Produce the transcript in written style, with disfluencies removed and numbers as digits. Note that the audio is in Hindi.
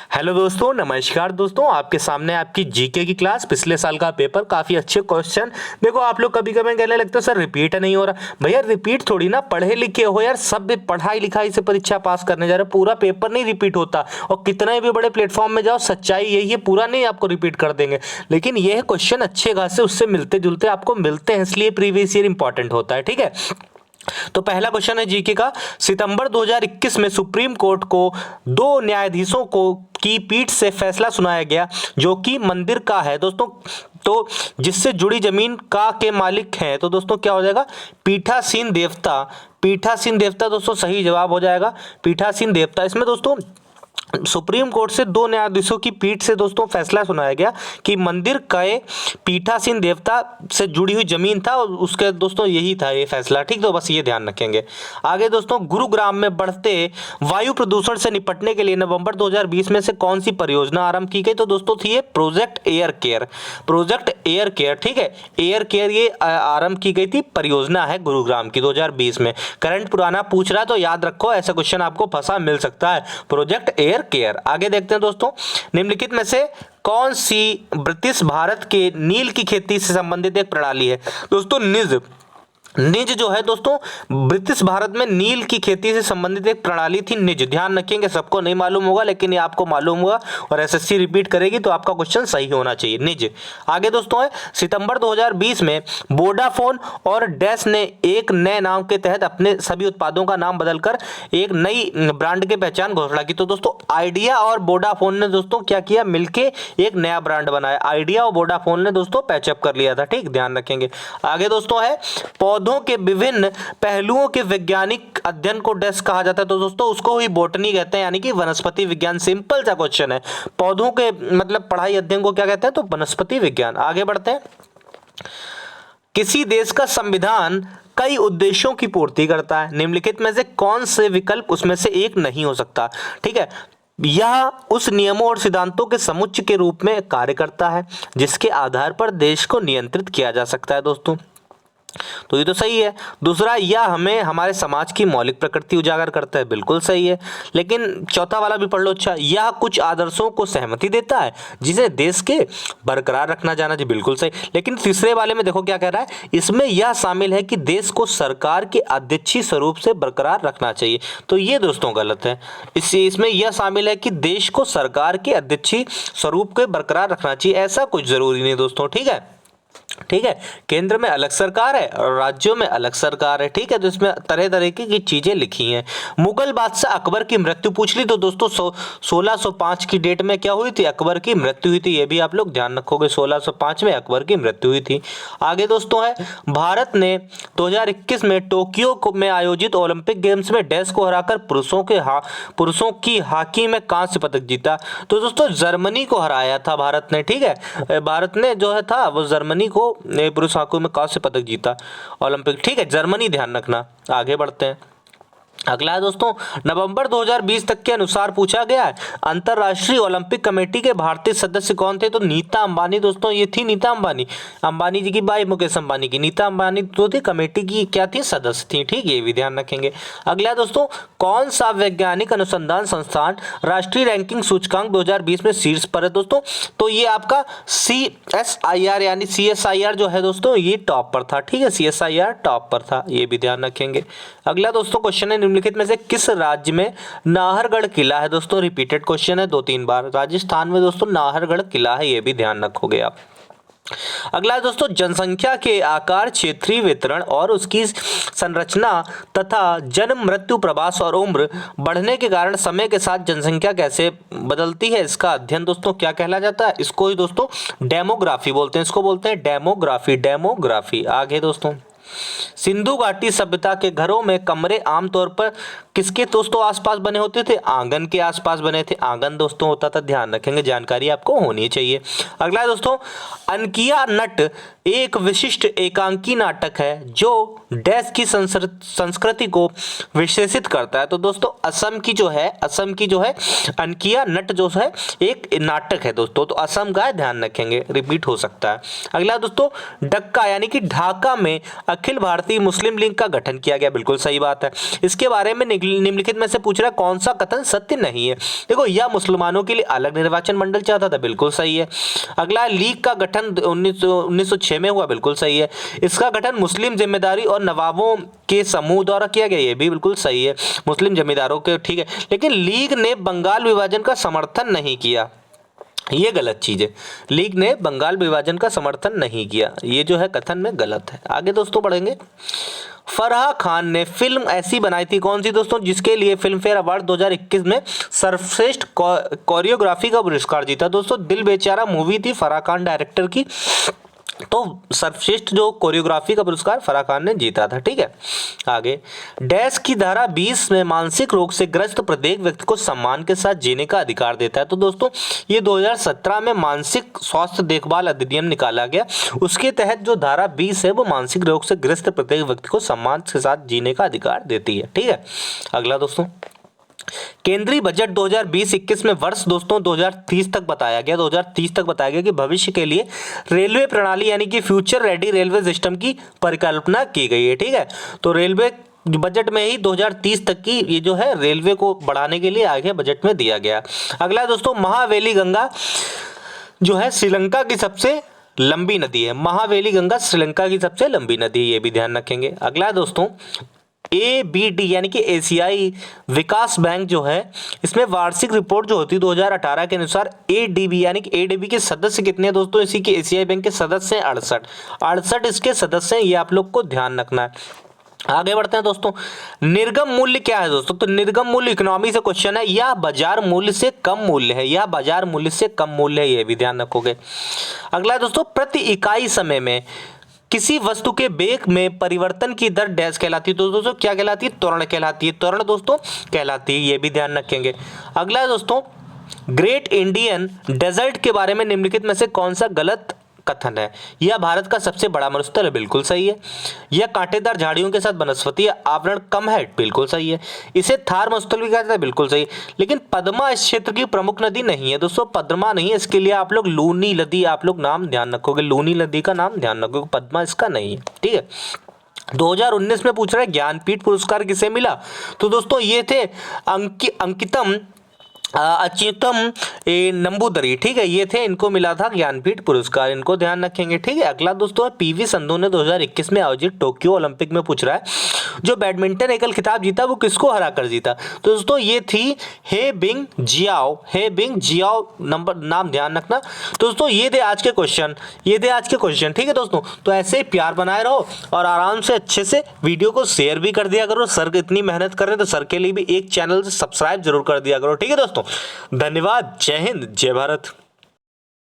हेलो दोस्तों, नमस्कार दोस्तों। आपके सामने आपकी जीके की क्लास, पिछले साल का पेपर, काफ़ी अच्छे क्वेश्चन। देखो, आप लोग कभी कभी कहने लगते हो सर रिपीट नहीं हो रहा। भैया रिपीट थोड़ी ना, पढ़े लिखे हो यार, सब पढ़ाई लिखाई से परीक्षा पास करने जा रहे हो, पूरा पेपर नहीं रिपीट होता। और कितने भी बड़े प्लेटफॉर्म में जाओ, सच्चाई यही है, पूरा नहीं आपको रिपीट कर देंगे, लेकिन ये क्वेश्चन अच्छे खासे उससे मिलते जुलते आपको मिलते हैं, इसलिए प्रीवियस ईयर इंपॉर्टेंट होता है। ठीक है, तो पहला क्वेश्चन है जीके का। सितंबर 2021 में सुप्रीम कोर्ट को दो न्यायाधीशों को की पीठ से फैसला सुनाया गया जो कि मंदिर का है दोस्तों, तो जिससे जुड़ी जमीन का के मालिक हैं। तो दोस्तों क्या हो जाएगा? पीठासीन देवता। पीठासीन देवता दोस्तों सही जवाब हो जाएगा, पीठासीन देवता। इसमें दोस्तों सुप्रीम कोर्ट से दो न्यायाधीशों की पीठ से दोस्तों फैसला सुनाया गया कि मंदिर के पीठासीन देवता से जुड़ी हुई जमीन था, और उसके दोस्तों यही था ये फैसला। ठीक, तो बस ये ध्यान रखेंगे। आगे दोस्तों, गुरुग्राम में बढ़ते वायु प्रदूषण से निपटने के लिए नवंबर 2020 में से कौन सी परियोजना आरंभ की गई? तो दोस्तों थी ये project air care. Project air care, ठीक है, एयर केयर ये आरंभ की गई थी, परियोजना है गुरुग्राम की 2020 में। करंट पुराना पूछ रहा है तो याद रखो, ऐसा क्वेश्चन आपको फंसा मिल सकता है, प्रोजेक्ट एयर केयर। आगे देखते हैं दोस्तों, निम्नलिखित में से कौन सी ब्रिटिश भारत के नील की खेती से संबंधित एक प्रणाली है? दोस्तों निज निज जो है दोस्तों, ब्रिटिश भारत में नील की खेती से संबंधित एक प्रणाली थी, निज। ध्यान रखेंगे, सबको नहीं मालूम होगा लेकिन ये आपको मालूम होगा, और एसएससी रिपीट करेगी तो आपका क्वेश्चन सही होना चाहिए, निज। आगे दोस्तों है, सितंबर 2020 में वोडाफोन और डैश ने एक नए नाम के तहत अपने सभी उत्पादों का नाम बदलकर एक नई ब्रांड की पहचान घोषणा की। तो दोस्तों आइडिया और वोडाफोन ने दोस्तों क्या किया? मिलके एक नया ब्रांड बनाया। आइडिया और वोडाफोन ने दोस्तों पैचअप कर लिया था। ठीक, ध्यान रखेंगे। आगे दोस्तों है, पौधों के विभिन्न पहलुओं के वैज्ञानिक अध्ययन को डैश कहा जाता है? तो दोस्तों उसको ही बॉटनी कहते हैं, यानी कि वनस्पति विज्ञान। सिंपल सा क्वेश्चन है, पौधों के मतलब पढ़ाई अध्ययन को क्या कहते हैं? तो वनस्पति विज्ञान। आगे बढ़ते हैं, किसी देश का संविधान कई उद्देश्यों की पूर्ति करता है, निम्नलिखित में से कौन से विकल्प उसमें से एक नहीं हो सकता? ठीक है, यह उस नियमों और सिद्धांतों के समुच्चय के रूप में कार्य करता है जिसके आधार पर देश को नियंत्रित किया जा सकता है दोस्तों। तो ये तो सही है। दूसरा, यह हमें हमारे समाज की मौलिक प्रकृति उजागर करता है, बिल्कुल सही है। लेकिन चौथा वाला भी पढ़ लो। अच्छा, यह कुछ आदर्शों को सहमति देता है जिसे देश के बरकरार रखना जाना चाहिए, बिल्कुल सही। लेकिन तीसरे वाले में देखो क्या कह रहा है, इसमें यह शामिल है कि देश को सरकार के अध्यक्षीय स्वरूप से बरकरार रखना चाहिए। तो ये दोस्तों गलत है। इसमें यह शामिल है कि देश को सरकार के अध्यक्षीय स्वरूप के बरकरार रखना चाहिए, ऐसा कुछ जरूरी नहीं दोस्तों। ठीक है, ठीक है, केंद्र में अलग सरकार है और राज्यों में अलग सरकार है। ठीक है, तो इसमें तरह तरह की चीजें लिखी हैं। मुगल बादशाह अकबर की मृत्यु पूछ ली, तो दोस्तों 1605 की डेट में क्या हुई थी? अकबर की मृत्यु हुई थी। ये भी आप लोग ध्यान रखोगे, 1605 में अकबर की मृत्यु हुई थी। आगे दोस्तों है, भारत ने 2021 में टोक्यो में आयोजित ओलंपिक गेम्स में डैश को हराकर पुरुषों की हॉकी में कांस्य पदक जीता। तो दोस्तों जर्मनी को हराया था भारत ने। ठीक है, भारत ने जो है था वो जर्मनी को पुरुष हॉकी में कांस्य पदक जीता ओलंपिक। ठीक है, जर्मनी ध्यान रखना। आगे बढ़ते हैं, अगला है दोस्तों, नवंबर 2020 तक के अनुसार पूछा गया है, अंतरराष्ट्रीय ओलंपिक कमेटी के भारतीय सदस्य कौन थे? तो नीता अंबानी दोस्तों, ये थी नीता अंबानी, अंबानी जी की भाई मुकेश अंबानी की। नीता अंबानी तो थी कमेटी की क्या थी? सदस्य थी। ठीक, ये भी ध्यान रखेंगे। अगला दोस्तों, कौन सा वैज्ञानिक अनुसंधान संस्थान राष्ट्रीय रैंकिंग सूचकांक 2020 में शीर्ष पर है दोस्तों? तो ये आपका CSIR यानी CSIR जो है दोस्तों, ये टॉप पर था। ठीक है, CSIR टॉप पर था, ये भी ध्यान रखेंगे। अगला दोस्तों क्वेश्चन है, निम्नलिखित में से किस राज्य में नाहरगढ़ किला है? दोस्तों रिपीटेड क्वेश्चन है 2-3 बार। राजस्थान में दोस्तों नाहरगढ़ किला है, ये भी ध्यान रखोगे आप। अगला है दोस्तों, जनसंख्या के आकार, क्षेत्रीय वितरण और उसकी संरचना तथा जन्म, मृत्यु, प्रवास और उम्र बढ़ने के कारण समय के साथ जनसंख्या कैसे बदलती है, इसका अध्ययन दोस्तों क्या कहला जाता है? इसको ही दोस्तों डेमोग्राफी बोलते हैं, इसको बोलते हैं डेमोग्राफी। डेमोग्राफी। आगे दोस्तों, सिंधु घाटी सभ्यता के घरों में कमरे आमतौर पर किसके दोस्तों आसपास बने होते थे? आंगन के आसपास बने थे। आंगन दोस्तों होता था, ध्यान रखेंगे, जानकारी आपको होनी चाहिए। अगला है दोस्तों, अनकिया नट एक विशिष्ट एकांकी नाटक है जो डैश की संस्कृति को विशेषित करता है। तो दोस्तों असम की जो है अनकिया नट जो है एक नाटक है दोस्तों, तो असम का है, ध्यान रखेंगे, रिपीट हो सकता है। अगला दोस्तों, डक्का यानी कि ढाका में अखिल भारतीय मुस्लिम लीग का गठन किया गया, बिल्कुल सही बात है। इसके बारे में निम्नलिखित में से पूछ रहा है कौन सा कथन सत्य नहीं है। देखो, यह मुसलमानों के लिए अलग निर्वाचन मंडल चाहता था, बिल्कुल सही है। अगला, लीग का गठन 1906 में हुआ, बिल्कुल सही है। इसका गठन मुस्लिम जिम्मेदारी और नवाबों के समूह द्वारा किया गया, ये भी बिल्कुल सही है, मुस्लिम जमींदारों के, ठीक है। लेकिन लीग ने बंगाल विभाजन का समर्थन नहीं किया, ये गलत चीज है। लीग ने बंगाल विभाजन का समर्थन नहीं किया, ये जो है कथन में गलत है। आगे दोस्तों बढ़ेंगे। फराह खान ने फिल्म ऐसी बनाई थी, कौन सी दोस्तों, जिसके लिए फिल्म फेयर अवार्ड 2021 में सर्वश्रेष्ठ कोरियोग्राफी का पुरस्कार जीता। दोस्तों, दिल बेचारा मूवी थी फराह खान डायरेक्टर की, तो सर्वश्रेष्ठ जो कोरियोग्राफी का पुरस्कार फराह खान ने जीता था, ठीक है। आगे, डैश की धारा 20 में मानसिक रोग से ग्रस्त प्रत्येक व्यक्ति को सम्मान के साथ जीने का अधिकार देता है। तो दोस्तों, ये 2017 में मानसिक स्वास्थ्य देखभाल अधिनियम निकाला गया, उसके तहत जो धारा 20 है वो मानसिक रोग से ग्रस्त प्रत्येक व्यक्ति को सम्मान के साथ जीने का अधिकार देती है, ठीक है। अगला दोस्तों, केंद्रीय बजट 2020-21 में वर्ष दोस्तों 2030 तक बताया गया, 2030 तक बताया गया कि भविष्य के लिए रेलवे प्रणाली यानी कि फ्यूचर रेडी रेलवे सिस्टम की परिकल्पना की गई है, ठीक है। तो रेलवे बजट में ही 2030 तक की ये जो है रेलवे को बढ़ाने के लिए आगे बजट में दिया गया। अगला दोस्तों, महावेली गंगा जो है श्रीलंका की सबसे लंबी नदी है, महावेली गंगा श्रीलंका की सबसे लंबी नदी है, ये भी ध्यान रखेंगे। अगला दोस्तों, ABD यानी कि एशियाई विकास बैंक जो है, इसमें वार्षिक रिपोर्ट जो होती है 2018 के अनुसार ADB यानी कि ADB के सदस्य कितने हैं दोस्तों, इसी के एशियाई बैंक के सदस्य हैं 68 इसके सदस्य हैं, ये आप लोग को ध्यान रखना है। आगे बढ़ते हैं दोस्तों, निर्गम मूल्य क्या है दोस्तों, तो निर्गम मूल्य इकोनॉमी से क्वेश्चन है, यह बाजार मूल्य से कम मूल्य है, यह बाजार मूल्य से कम मूल्य है, ये भी ध्यान रखोगे। अगला दोस्तों, प्रति इकाई समय में किसी वस्तु के वेग में परिवर्तन की दर डैश कहलाती है, तो दोस्तों क्या कहलाती है, त्वरण कहलाती है, त्वरण दोस्तों कहलाती है, ये भी ध्यान रखेंगे। अगला दोस्तों, ग्रेट इंडियन डेजर्ट के बारे में निम्नलिखित में से कौन सा गलत कथन है। यह भारत का सबसे बड़ा मरुस्थल है, बिल्कुल सही है। यह कांटेदार झाड़ियों के साथ वनस्पति आवरण कम है, बिल्कुल सही है। इसे थार मरुस्थल भी कहा जाता है, बिल्कुल सही। लेकिन पद्मा इस क्षेत्र की प्रमुख नदी नहीं है दोस्तों, पद्मा नहीं है, इसके लिए आप लोग लूनी नदी आप लोग नाम ध्यान रखोगे, लूनी नदी का नाम ध्यान रखोगे, पद्मा इसका नहीं है, ठीक है। 2019 में पूछ रहा है ज्ञानपीठ पुरस्कार किसे मिला, तो दोस्तों ये थे अंकितम अच्युतम नंबूदरी, ठीक है, ये थे, इनको मिला था ज्ञानपीठ पुरस्कार, इनको ध्यान रखेंगे, ठीक है। अगला दोस्तों, PV संधू ने 2021 में आयोजित टोक्यो ओलंपिक में पूछ रहा है जो बैडमिंटन एकल खिताब जीता वो किसको हरा कर जीता, तो दोस्तों ये थी हे बिंग जियाओ, नंबर नाम ध्यान रखना। तो दोस्तों ये थे आज के क्वेश्चन, ठीक है दोस्तों। तो ऐसे ही प्यार बनाए रहो और आराम से अच्छे से वीडियो को शेयर भी कर दिया करो, सर इतनी मेहनत कर रहे तो सर के लिए भी एक चैनल से सब्सक्राइब जरूर कर दिया करो, ठीक है दोस्तों। धन्यवाद, जय हिंद, जय भारत।